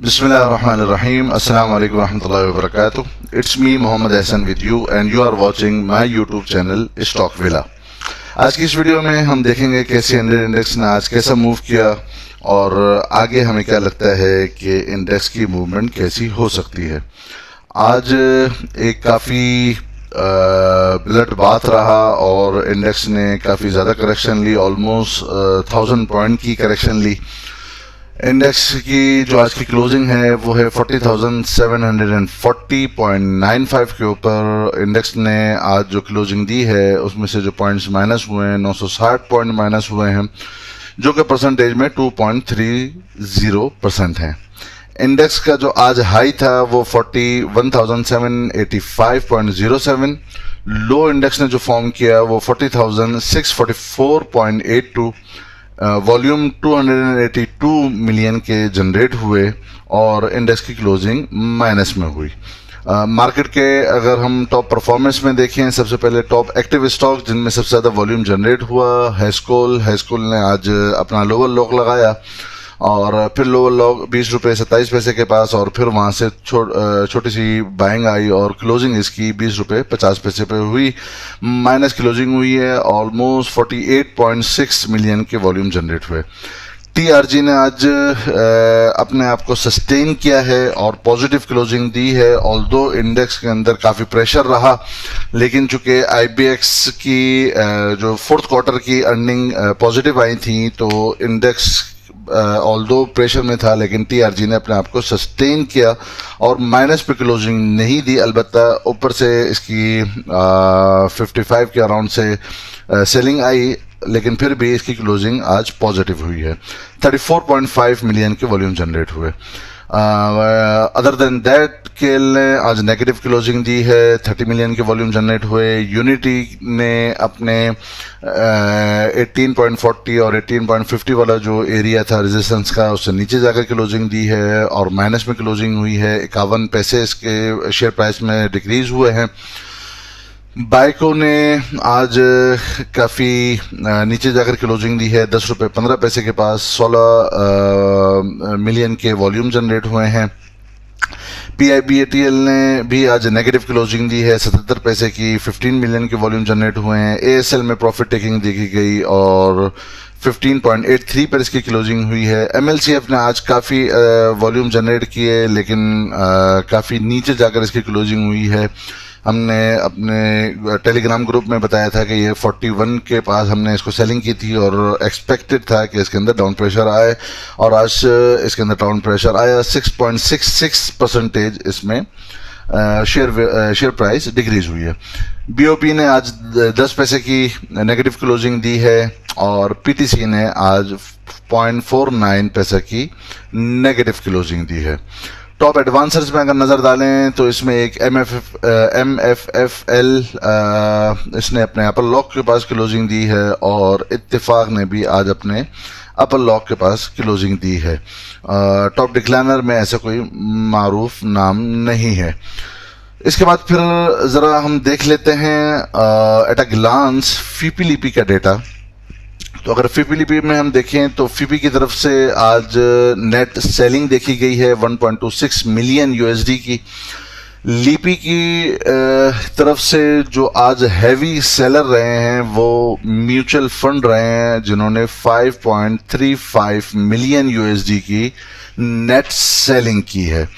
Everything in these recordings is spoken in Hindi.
Bismillahirrahmanirrahim. Assalamu alaikum warahmatullahi wabarakatuh. It's me Mohammed Hassan with you and you are watching my YouTube channel Stock Villa. आज की इस वीडियो में हम देखेंगे कैसे इंडियन इंडेक्स ने आज कैसा मूव किया और आगे हमें क्या लगता है कि इंडेक्स की मूवमेंट कैसी हो सकती है। आज एक काफ़ी ब्लड बात रहा और इंडेक्स ने काफ़ी ज़्यादा करेक्शन ली, ऑलमोस्ट 1000 पॉइंट की करेक्शन ली। इंडेक्स की जो आज की क्लोजिंग है वो है 40,740.95 के ऊपर। इंडेक्स ने आज जो क्लोजिंग दी है उसमें से जो पॉइंट्स माइनस हुए हैं 960 पॉइंट माइनस हुए हैं, जो कि परसेंटेज में 2.30% है। इंडेक्स का जो आज हाई था वो 41,785.07, लो इंडेक्स ने जो फॉर्म किया वो 40,644.82, वॉल्यूम 282 मिलियन के जनरेट हुए और इंडेक्स की क्लोजिंग माइनस में हुई। मार्केट के अगर हम टॉप परफॉर्मेंस में देखें, सबसे पहले टॉप एक्टिव स्टॉक जिनमें सबसे ज़्यादा वॉल्यूम जनरेट हुआ हैस्कोल ने आज अपना लोअर लॉक लगाया और फिर लोअर लॉक 20 रुपये 27 पैसे के पास और फिर वहाँ से छोटी सी बाइंग आई और क्लोजिंग इसकी 20 रुपये 50 पैसे पे हुई। माइनस क्लोजिंग हुई है, ऑलमोस्ट 48.6 मिलियन के वॉल्यूम जनरेट हुए। टीआरजी ने आज अपने आप को सस्टेन किया है और पॉजिटिव क्लोजिंग दी है। ऑल्दो इंडेक्स के अंदर काफ़ी प्रेशर रहा, लेकिन चूंकि आईबीएक्स की जो फोर्थ क्वार्टर की अर्निंग पॉजिटिव आई थी तो इंडेक्स ऑल्दो प्रेशर में था, लेकिन टीआरजी ने अपने आप को सस्टेन किया और माइनस पे क्लोजिंग नहीं दी। अलबत्ता ऊपर से इसकी 55 के अराउंड से सेलिंग आई, लेकिन फिर भी इसकी क्लोजिंग आज पॉजिटिव हुई है। 34.5 मिलियन के वॉल्यूम जनरेट हुए। अदर देन दैट केल ने आज नेगेटिव क्लोजिंग दी है, 30 मिलियन के वॉल्यूम जनरेट हुए। यूनिटी ने अपने 18.40 और 18.50 वाला जो एरिया था रेजिस्टेंस का उससे नीचे जाकर क्लोजिंग दी है और माइनस में क्लोजिंग हुई है। 51 पैसे इसके शेयर प्राइस में डिक्रीज हुए हैं। बाइको ने आज काफ़ी नीचे जाकर क्लोजिंग दी है, 10 रुपये 15 पैसे के पास, 16 मिलियन के वॉल्यूम जनरेट हुए हैं। PIBATL ने भी आज नेगेटिव क्लोजिंग दी है, 77 पैसे की, 15 मिलियन के वॉल्यूम जनरेट हुए हैं। ASL में प्रॉफिट टेकिंग देखी गई और 15.83 पर इसकी क्लोजिंग हुई है। MLCF ने आज काफ़ी वॉल्यूम जनरेट किए, लेकिन काफ़ी नीचे जाकर इसकी क्लोजिंग हुई है। हमने अपने टेलीग्राम ग्रुप में बताया था कि ये 41 के पास हमने इसको सेलिंग की थी और एक्सपेक्टेड था कि इसके अंदर डाउन प्रेशर आए और आज इसके अंदर डाउन प्रेशर आया। 6.66% इसमें शेयर प्राइस डिक्रीज हुई है। BOP ने आज 10 पैसे की नेगेटिव क्लोजिंग दी है और PTC ने आज 0.49 पैसे की नेगेटिव क्लोजिंग दी है। टॉप एडवांसर्स में अगर नज़र डालें तो इसमें एक MFFL इसने अपने अपर लॉक के पास क्लोजिंग दी है और इत्तेफाक ने भी आज अपने अपर लॉक के पास क्लोजिंग दी है। टॉप डिक्लाइनर में ऐसा कोई मारूफ नाम नहीं है। इसके बाद फिर ज़रा हम देख लेते हैं एट अ ग्लांस FIPLIP का डेटा। तो अगर FIPLIP में हम देखें तो FIPI की तरफ से आज नेट सेलिंग देखी गई है 1.26 मिलियन USD की। LIPI की तरफ से जो आज हैवी सेलर रहे हैं वो म्यूचुअल फंड रहे हैं, जिन्होंने 5.35 मिलियन USD की नेट सेलिंग की है।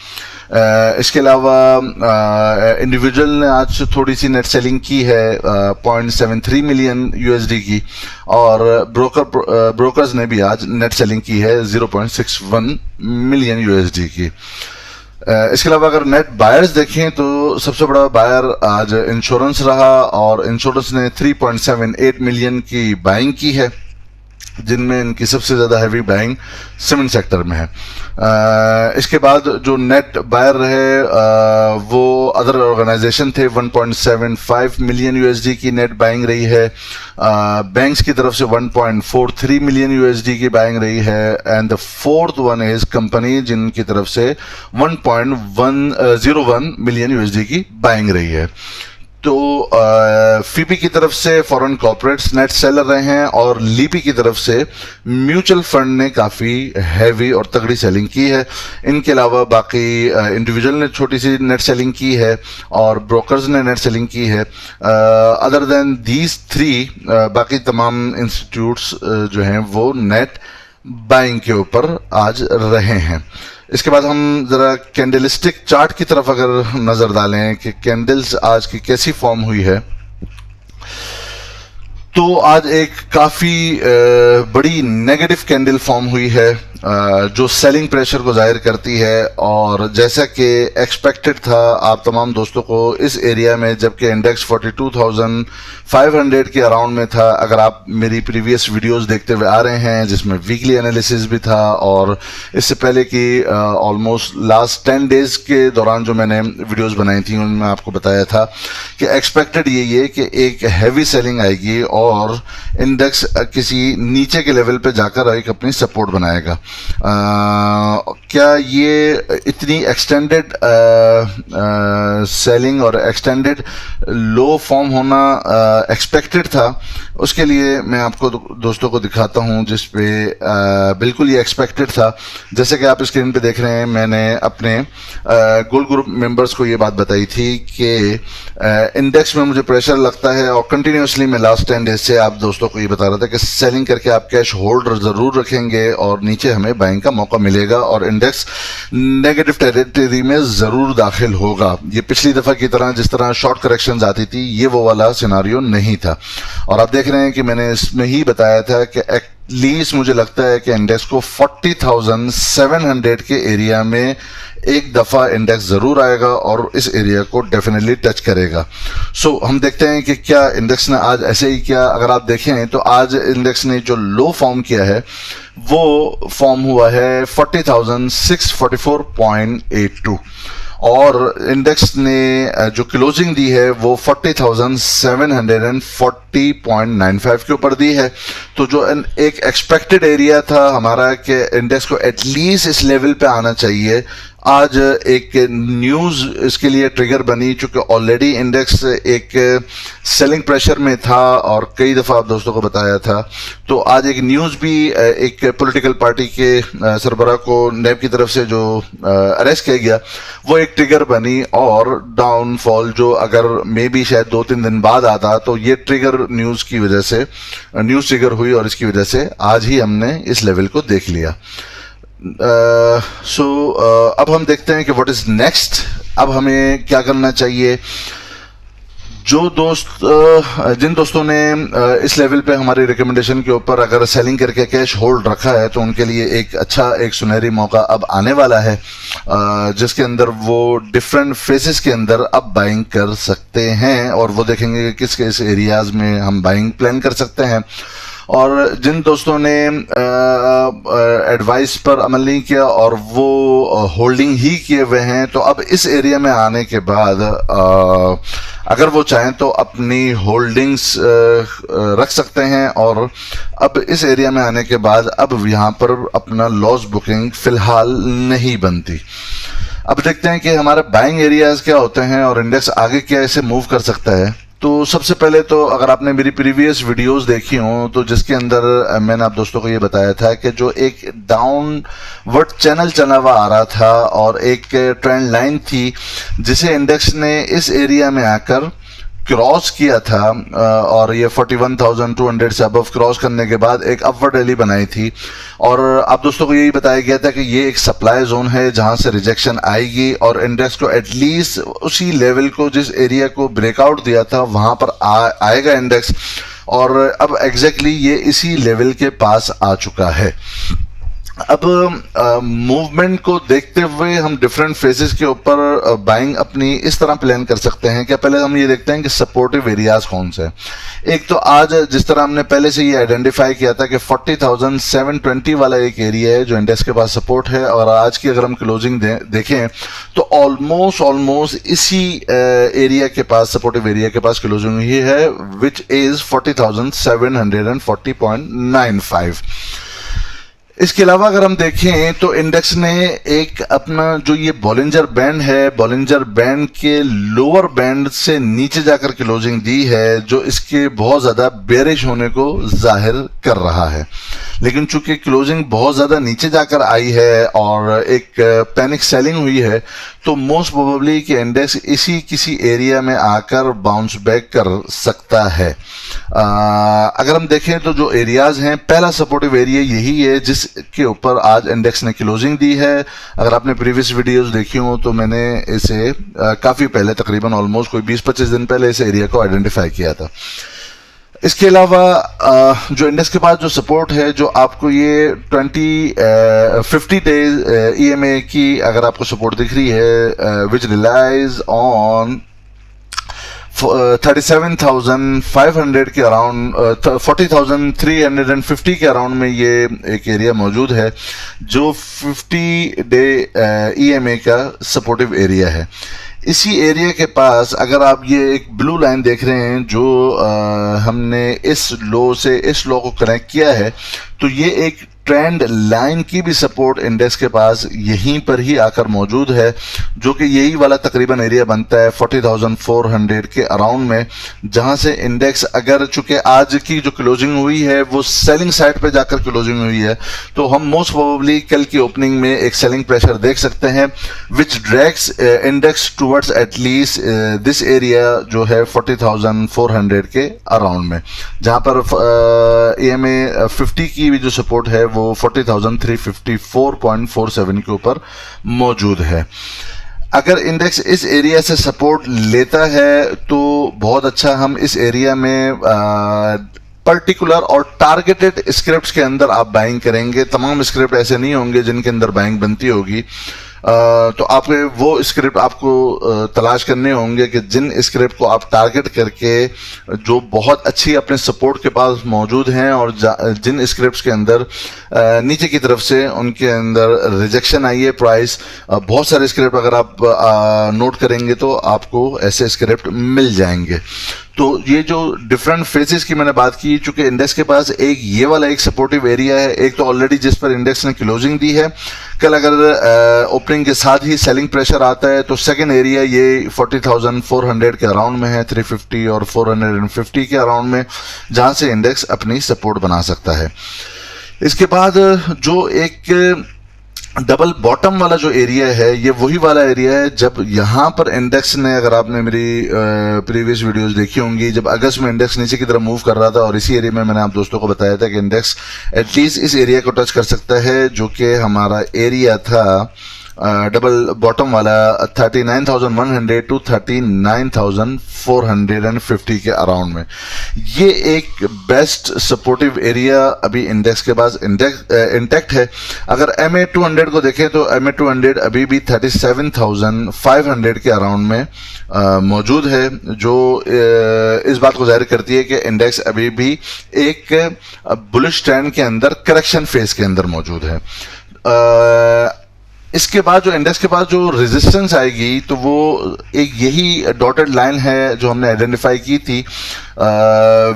इसके अलावा इंडिविजुअल ने आज थोड़ी सी नेट सेलिंग की है 0.73 मिलियन USD की और ब्रोकर्स ने भी आज नेट सेलिंग की है 0.61 मिलियन USD की। इसके अलावा अगर नेट बायर्स देखें तो सबसे बड़ा बायर आज इंश्योरेंस रहा और इंश्योरेंस ने 3.78 मिलियन की बाइंग की है, जिनमें इनकी सबसे ज़्यादा हैवी बाइंग सीमेंट सेक्टर में है। इसके बाद जो नेट बायर रहे वो अदर ऑर्गेनाइजेशन थे, 1.75 मिलियन USD की नेट बाइंग रही है। बैंक्स की तरफ से 1.43 मिलियन USD की बाइंग रही है and the fourth one is company, जिनकी तरफ से 1.101 मिलियन USD की बाइंग रही है। तो फीपी की तरफ से फॉरेन कॉर्पोरेट्स नेट सेलर रहे हैं और लीपी की तरफ से म्यूचुअल फंड ने काफ़ी हैवी और तगड़ी सेलिंग की है। इनके अलावा बाकी इंडिविजुअल ने छोटी सी नेट सेलिंग की है और ब्रोकर्स ने नेट सेलिंग की है। अदर देन दीज थ्री बाकी तमाम इंस्टीट्यूट्स जो हैं वो नेट बाइंग के ऊपर आज रहे हैं। इसके बाद हम ज़रा कैंडलस्टिक चार्ट की तरफ अगर नज़र डालें कि कैंडल्स आज की कैसी फॉर्म हुई है, तो आज एक काफ़ी बड़ी नेगेटिव कैंडल फॉर्म हुई है जो सेलिंग प्रेशर को जाहिर करती है। और जैसा कि एक्सपेक्टेड था आप तमाम दोस्तों को इस एरिया में, जबकि इंडेक्स 42,500 के अराउंड में था। अगर आप मेरी प्रीवियस वीडियोस देखते हुए आ रहे हैं जिसमें वीकली एनालिसिस भी था और इससे पहले की ऑलमोस्ट लास्ट 10 डेज के दौरान जो मैंने वीडियोस बनाई थी उनमें आपको बताया था कि एक्सपेक्टेड यही है कि एक हैवी सेलिंग आएगी और इंडेक्स किसी नीचे के लेवल पे जाकर एक अपनी सपोर्ट बनाएगा। क्या ये इतनी एक्सटेंडेड सेलिंग और एक्सटेंडेड लो फॉर्म होना एक्सपेक्टेड था? उसके लिए मैं आपको दोस्तों को दिखाता हूं जिस पे बिल्कुल ये एक्सपेक्टेड था। जैसे कि आप स्क्रीन पे देख रहे हैं, मैंने अपने गोल्ड ग्रुप मेंबर्स को ये बात बताई थी कि इंडेक्स में मुझे प्रेशर लगता है और कंटिन्यूसली मैं लास्ट 10 डेज से आप दोस्तों को ये बता रहा था कि सेलिंग करके आप कैश होल्ड जरूर रखेंगे और नीचे हमें बाइंग का मौका मिलेगा और इंडेक्स नेगेटिव टेरिटरी में जरूर दाखिल होगा। ये पिछली दफा की तरह जिस तरह शॉर्ट करेक्शंस आती थी ये वो वाला सिनारियो नहीं था। और आप देख रहे हैं कि मैंने इसमें ही बताया था कि एटलीस्ट मुझे लगता है कि इंडेक्स को 40,700 के एरिया में एक दफा इंडेक्स जरूर आएगा और इस एरिया को डेफिनेटली टच करेगा। सो हम देखते हैं कि क्या इंडेक्स ने आज ऐसे ही किया। अगर आप देखें तो आज इंडेक्स ने जो लो फॉर्म किया है वो फॉर्म हुआ है 40,644.82 और इंडेक्स ने जो क्लोजिंग दी है वो 40,740.95 के ऊपर दी है। तो जो एक एक्सपेक्टेड एरिया था हमारा कि इंडेक्स को एटलीस्ट इस लेवल पे आना चाहिए, आज एक न्यूज़ इसके लिए ट्रिगर बनी। चूंकि ऑलरेडी इंडेक्स एक सेलिंग प्रेशर में था और कई दफ़ा आप दोस्तों को बताया था, तो आज एक न्यूज़ भी एक पॉलिटिकल पार्टी के सरबराह को नैब की तरफ से जो अरेस्ट किया गया वो एक ट्रिगर बनी और डाउनफॉल जो अगर मे बी शायद 2-3 दिन बाद आता तो ये ट्रिगर न्यूज़ की वजह से न्यूज़ ट्रिगर हुई और इसकी वजह से आज ही हमने इस लेवल को देख लिया। अब हम देखते हैं कि व्हाट इज नेक्स्ट। अब हमें क्या करना चाहिए। जिन दोस्तों ने इस लेवल पे हमारी रिकमेंडेशन के ऊपर अगर सेलिंग करके कैश होल्ड रखा है तो उनके लिए एक सुनहरी मौका अब आने वाला है जिसके अंदर वो डिफरेंट फेजेस के अंदर अब बाइंग कर सकते हैं और वो देखेंगे कि किस किस एरियाज में हम बाइंग प्लान कर सकते हैं। और जिन दोस्तों ने एडवाइस पर अमल नहीं किया और वो होल्डिंग ही किए हुए हैं, तो अब इस एरिया में आने के बाद अगर वो चाहें तो अपनी होल्डिंग्स रख सकते हैं और अब इस एरिया में आने के बाद अब यहाँ पर अपना लॉस बुकिंग फिलहाल नहीं बनती। अब देखते हैं कि हमारे बाइंग एरियाज क्या होते हैं और इंडेक्स आगे क्या ऐसे मूव कर सकता है। तो सबसे पहले तो अगर आपने मेरी प्रीवियस वीडियोस देखी हों तो जिसके अंदर मैंने आप दोस्तों को ये बताया था कि जो एक डाउनवर्ड चैनल चला हुआ आ रहा था और एक ट्रेंड लाइन थी जिसे इंडेक्स ने इस एरिया में आकर क्रॉस किया था और ये 41,200 से अबव क्रॉस करने के बाद एक अपवर्ड रैली बनाई थी और आप दोस्तों को यही बताया गया था कि ये एक सप्लाई जोन है जहां से रिजेक्शन आएगी और इंडेक्स को एटलीस्ट उसी लेवल को जिस एरिया को ब्रेकआउट दिया था वहां पर आएगा इंडेक्स और अब एग्जैक्टली ये इसी लेवल के पास आ चुका है। अब मूवमेंट को देखते हुए हम डिफरेंट फेजेस के ऊपर बाइंग अपनी इस तरह प्लान कर सकते हैं कि पहले हम ये देखते हैं कि सपोर्टिव एरियाज कौन से। एक तो आज जिस तरह हमने पहले से ये आइडेंटिफाई किया था कि 40,720 वाला एक एरिया है जो इंडेक्स के पास सपोर्ट है और आज की अगर हम क्लोजिंग देखें तो ऑलमोस्ट इसी एरिया के पास सपोर्टिव एरिया के पास क्लोजिंग ही है विच इज 40,740.95। इसके अलावा अगर हम देखें तो इंडेक्स ने एक अपना जो ये बॉलिंजर बैंड है, बॉलिंजर बैंड के लोअर बैंड से नीचे जाकर क्लोजिंग दी है, जो इसके बहुत ज्यादा बेरिश होने को जाहिर कर रहा है। लेकिन चूंकि क्लोजिंग बहुत ज्यादा नीचे जाकर आई है और एक पैनिक सेलिंग हुई है, तो मोस्ट प्रोबेबली कि इंडेक्स इसी किसी एरिया में आकर बाउंस बैक कर सकता है। अगर हम देखें तो जो एरियाज हैं, पहला सपोर्टिव एरिया यही है जिसके ऊपर आज इंडेक्स ने क्लोजिंग दी है। अगर आपने प्रीवियस वीडियोस देखी हो तो मैंने इसे काफी पहले, तकरीबन ऑलमोस्ट कोई 20-25 दिन पहले इस एरिया को आइडेंटिफाई किया था। इसके अलावा जो इंडेक्स के पास जो सपोर्ट है, जो आपको ये 50 डेज EMA की अगर आपको सपोर्ट दिख रही है, विच रिलाइज ऑन 37,500 के अराउंड, 40,350 के अराउंड में ये एक एरिया मौजूद है जो 50 डे EMA का सपोर्टिव एरिया है। इसी एरिया के पास अगर आप ये एक ब्लू लाइन देख रहे हैं जो हमने इस लो से इस लो को कनेक्ट किया है, तो ये एक ट्रेंड लाइन की भी सपोर्ट इंडेक्स के पास यहीं पर ही आकर मौजूद है, जो कि यही वाला तकरीबन एरिया बनता है 40,400 के अराउंड में, जहां से इंडेक्स अगर चूंकि आज की जो क्लोजिंग हुई है वो सेलिंग साइड पे जाकर क्लोजिंग हुई है, तो हम मोस्ट प्रोबेबली कल की ओपनिंग में एक सेलिंग प्रेशर देख सकते हैं which drags index towards at least this area जो है 40,400 के अराउंड में, जहां पर EMA 50 की भी जो सपोर्ट है वो 40,354.47 के ऊपर मौजूद है। अगर इंडेक्स इस एरिया से सपोर्ट लेता है तो बहुत अच्छा, हम इस एरिया में पर्टिकुलर और टारगेटेड स्क्रिप्ट्स के अंदर आप बाइंग करेंगे। तमाम स्क्रिप्ट ऐसे नहीं होंगे जिनके अंदर बाइंग बनती होगी, तो आप वो स्क्रिप्ट आपको तलाश करने होंगे कि जिन स्क्रिप्ट को आप टारगेट करके जो बहुत अच्छी अपने सपोर्ट के पास मौजूद हैं और जिन स्क्रिप्ट्स के अंदर नीचे की तरफ से उनके अंदर रिजेक्शन आई है प्राइस, बहुत सारे स्क्रिप्ट अगर आप नोट करेंगे तो आपको ऐसे स्क्रिप्ट मिल जाएंगे। तो ये जो डिफरेंट फेजेस की मैंने बात की, चूंकि इंडेक्स के पास एक ये वाला एक सपोर्टिव एरिया है, एक तो ऑलरेडी जिस पर इंडेक्स ने क्लोजिंग दी है, कल अगर ओपनिंग के साथ ही सेलिंग प्रेशर आता है तो सेकंड एरिया ये 40,400 के अराउंड में है, 350 और 450 के अराउंड में, जहां से इंडेक्स अपनी सपोर्ट बना सकता है। इसके बाद जो एक डबल बॉटम वाला जो एरिया है, ये वही वाला एरिया है जब यहां पर इंडेक्स ने, अगर आपने मेरी प्रीवियस वीडियोस देखी होंगी, जब अगस्त में इंडेक्स नीचे की तरफ मूव कर रहा था और इसी एरिया में मैंने आप दोस्तों को बताया था कि इंडेक्स एटलीस्ट इस एरिया को टच कर सकता है, जो कि हमारा एरिया था डबल बॉटम वाला 39,100 टू 39,450 के अराउंड में। ये एक बेस्ट सपोर्टिव एरिया अभी इंडेक्स के पास इंटैक्ट है। अगर MA 200 को देखें तो MA 200 अभी भी 37,500 के अराउंड में मौजूद है, जो इस बात को जाहिर करती है कि इंडेक्स अभी भी एक बुलिश ट्रेंड के अंदर करेक्शन फेज के अंदर मौजूद है। इसके बाद जो इंडेक्स के पास जो रेजिस्टेंस आएगी तो वो एक यही डॉटेड लाइन है जो हमने आइडेंटिफाई की थी,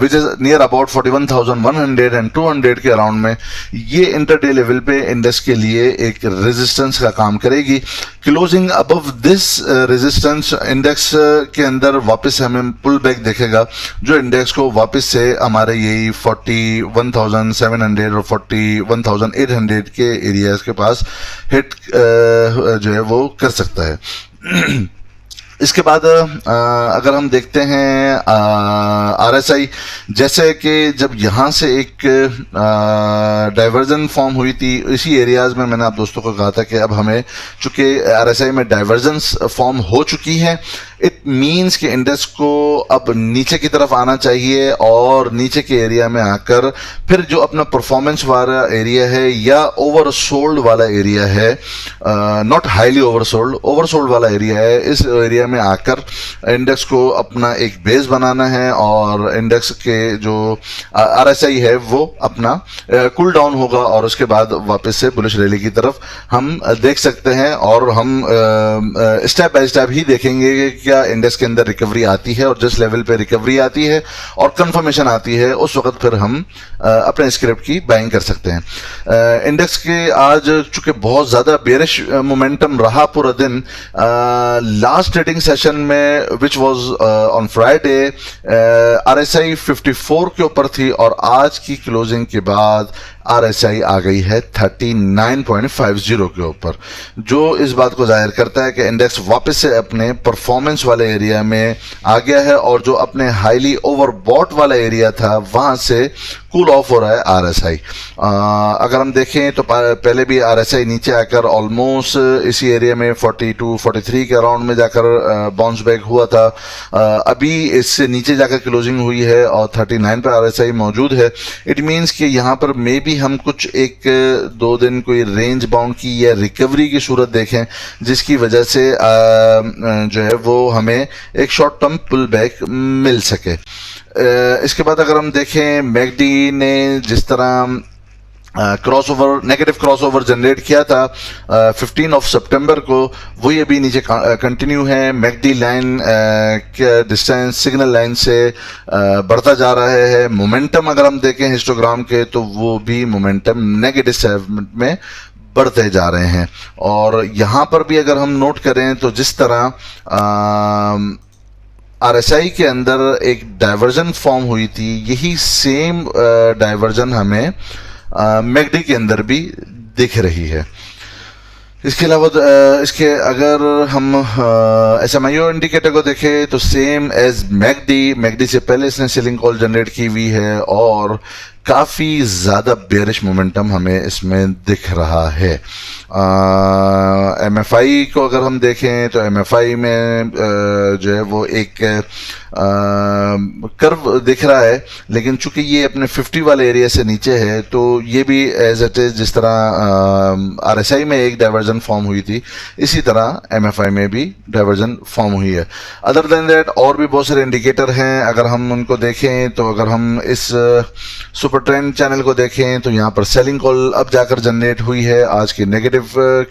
which is near about 41,100 and 200 के अराउंड में। ये इंटरडे लेवल पे इंडेक्स के लिए एक रेजिस्टेंस का काम करेगी। Closing above this resistance index के अंदर वापस हमें पुल बैक देखेगा, जो इंडेक्स को वापस से हमारे यही 41,700 और 41,800 के एरियाज के पास हिट जो है वो कर सकता है। इसके बाद अगर हम देखते हैं RSI, जैसे कि जब यहाँ से एक डाइवर्जन फॉर्म हुई थी इसी एरियाज में, मैंने आप दोस्तों को कहा था कि अब हमें चूंकि RSI में डाइवर्जेंस फॉर्म हो चुकी है, इट मीन्स कि इंडेक्स को अब नीचे की तरफ आना चाहिए और नीचे के एरिया में आकर फिर जो अपना परफॉर्मेंस वाला एरिया है या ओवरसोल्ड वाला एरिया है, नॉट हाईली ओवरसोल्ड वाला एरिया है, इस एरिया में आकर इंडेक्स को अपना एक बेस बनाना है और इंडेक्स के जो RSI है वो अपना कूल डाउन होगा और उसके बाद वापस से बुलिश रैली की तरफ हम देख सकते हैं। और हम स्टेप बाय स्टेप ही देखेंगे क्या इंडेक्स के अंदर रिकवरी आती है, और जिस लेवल पे रिकवरी आती है और कंफर्मेशन आती है उस वक्त फिर हम अपने स्क्रिप्ट की बाइंग कर सकते हैं। इंडेक्स के आज चूंकि बहुत ज़्यादा बेरिश मोमेंटम रहा पूरा दिन, लास्ट ट्रेडिंग सेशन में which was on Friday RSI 54 के ऊपर थी, और आज की क्लोजिंग के बाद RSI आ गई है 39.50 के ऊपर, जो इस बात को जाहिर करता है कि इंडेक्स वापस से अपने परफॉर्मेंस वाले एरिया में आ गया है, और जो अपने हाईली ओवरबॉट वाला एरिया था वहां से कूल ऑफ हो रहा है RSI। अगर हम देखें तो पहले भी RSI नीचे आकर ऑलमोस्ट इसी एरिया में 42-43 के अराउंड में जाकर बाउंस बैक हुआ था। अभी इससे नीचे जाकर क्लोजिंग हुई है और 39 पर RSI मौजूद है। इट मीन्स कि यहाँ पर मे बी हम कुछ 1-2 दिन कोई रेंज बाउंड की या रिकवरी की सूरत देखें, जिसकी वजह से जो है वो हमें एक शॉर्ट टर्म पुल बैक मिल सके। इसके बाद अगर हम देखें मैकडी ने जिस तरह क्रॉसओवर, नेगेटिव क्रॉसओवर जनरेट किया था 15 सितंबर को, वही अभी नीचे कंटिन्यू है। मैकडी लाइन का डिस्टेंस सिग्नल लाइन से बढ़ता जा रहा है। मोमेंटम अगर हम देखें हिस्टोग्राम के तो वो भी मोमेंटम नेगेटिव में बढ़ते जा रहे हैं। और यहाँ पर भी अगर हम नोट करें तो जिस तरह RSI के अंदर एक डाइवर्जन फॉर्म हुई थी, यही सेम डाइवर्जन हमें मैकडी के अंदर भी दिख रही है। इसके अलावा इसके अगर हम SMIO इंडिकेटर को देखें तो सेम एज मैकडी से पहले इसने सेलिंग कॉल जनरेट की हुई है, और काफ़ी ज़्यादा बेरिश मोमेंटम हमें इसमें दिख रहा है। MFI को अगर हम देखें तो MFI में जो है वो एक कर्व दिख रहा है, लेकिन चूंकि ये अपने 50 वाले एरिया से नीचे है तो ये भी एज इट इज जिस तरह RSI में एक डाइवर्जन फॉर्म हुई थी, इसी तरह MFI में भी डाइवर्जन फॉर्म हुई है। अदर देन दैट और भी बहुत सारे इंडिकेटर हैं, अगर हम उनको देखें तो अगर हम इस सुपर ट्रेंड चैनल को देखें तो यहाँ पर सेलिंग कॉल अब जाकर जनरेट हुई है आज की नेगेटिव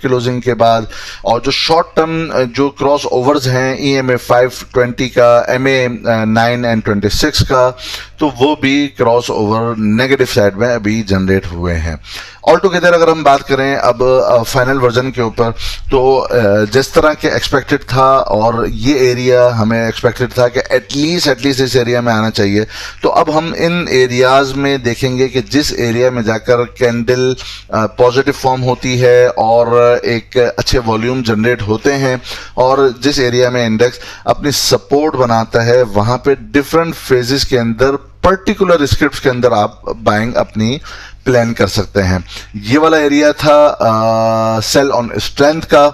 क्लोजिंग के बाद, और जो शॉर्ट टर्म जो क्रॉस ओवर्स हैं EMA 520 का, MA 9 and 26 का, तो वो भी क्रॉस ओवर नेगेटिव साइड में अभी जनरेट हुए हैं। ऑल टुगेदर अगर हम बात करें अब फाइनल वर्जन के ऊपर, तो जिस तरह के एक्सपेक्टेड था, और ये एरिया हमें एक्सपेक्टेड था कि एटलीस्ट इस एरिया में आना चाहिए, तो अब हम इन एरियाज में देखेंगे कि जिस एरिया में जाकर कैंडल पॉजिटिव फॉर्म होती है और एक अच्छे वॉल्यूम जनरेट होते हैं, और जिस एरिया में इंडेक्स अपनी सपोर्ट बनाता है, वहां पे डिफरेंट फेजेस के अंदर पर्टिकुलर स्क्रिप्ट्स के अंदर आप बाइंग अपनी प्लान कर सकते हैं। ये वाला एरिया था सेल ऑन स्ट्रेंथ का,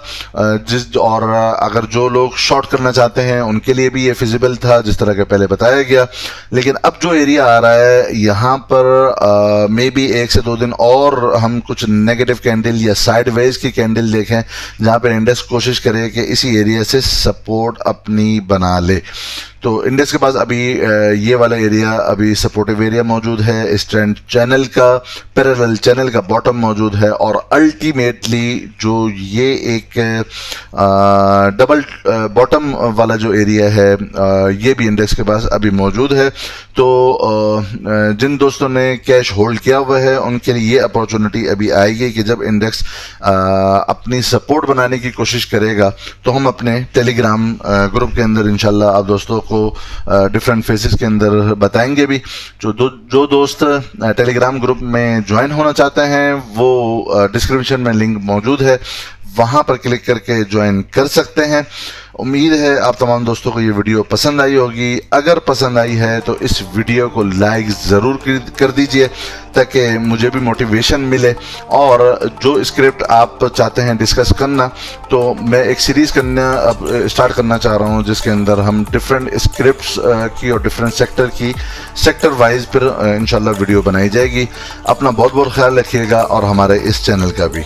और अगर जो लोग शॉर्ट करना चाहते हैं उनके लिए भी ये फिजिबल था जिस तरह के पहले बताया गया। लेकिन अब जो एरिया आ रहा है यहाँ पर मे बी 1 से 2 दिन और हम कुछ नेगेटिव कैंडल या साइडवेज की कैंडल देखें, जहाँ पर इंडेक्स कोशिश करे कि इसी एरिया से सपोर्ट अपनी बना ले। तो इंडेक्स के पास अभी ये वाला एरिया अभी सपोर्टिव एरिया मौजूद है, इस ट्रेंड चैनल का पैरेलल चैनल का बॉटम मौजूद है, और अल्टीमेटली जो ये एक डबल बॉटम वाला जो एरिया है ये भी इंडेक्स के पास अभी मौजूद है। तो जिन दोस्तों ने कैश होल्ड किया हुआ है उनके लिए ये अपॉर्चुनिटी अभी आएगी कि जब इंडेक्स अपनी सपोर्ट बनाने की कोशिश करेगा तो हम अपने टेलीग्राम ग्रुप के अंदर इंशाल्लाह आप दोस्तों को डिफरेंट फेसेस के अंदर बताएंगे भी। जो दोस्त टेलीग्राम ग्रुप में ज्वाइन होना चाहते हैं वो डिस्क्रिप्शन में लिंक मौजूद है, वहां पर क्लिक करके ज्वाइन कर सकते हैं। उम्मीद है आप तमाम दोस्तों को ये वीडियो पसंद आई होगी। अगर पसंद आई है तो इस वीडियो को लाइक ज़रूर कर दीजिए ताकि मुझे भी मोटिवेशन मिले, और जो स्क्रिप्ट आप चाहते हैं डिस्कस करना तो मैं एक सीरीज़ स्टार्ट करना चाह रहा हूँ जिसके अंदर हम डिफरेंट स्क्रिप्ट्स की और डिफरेंट सेक्टर की सेक्टर वाइज फिर इंशाल्लाह वीडियो बनाई जाएगी। अपना बहुत बहुत ख्याल रखिएगा और हमारे इस चैनल का भी।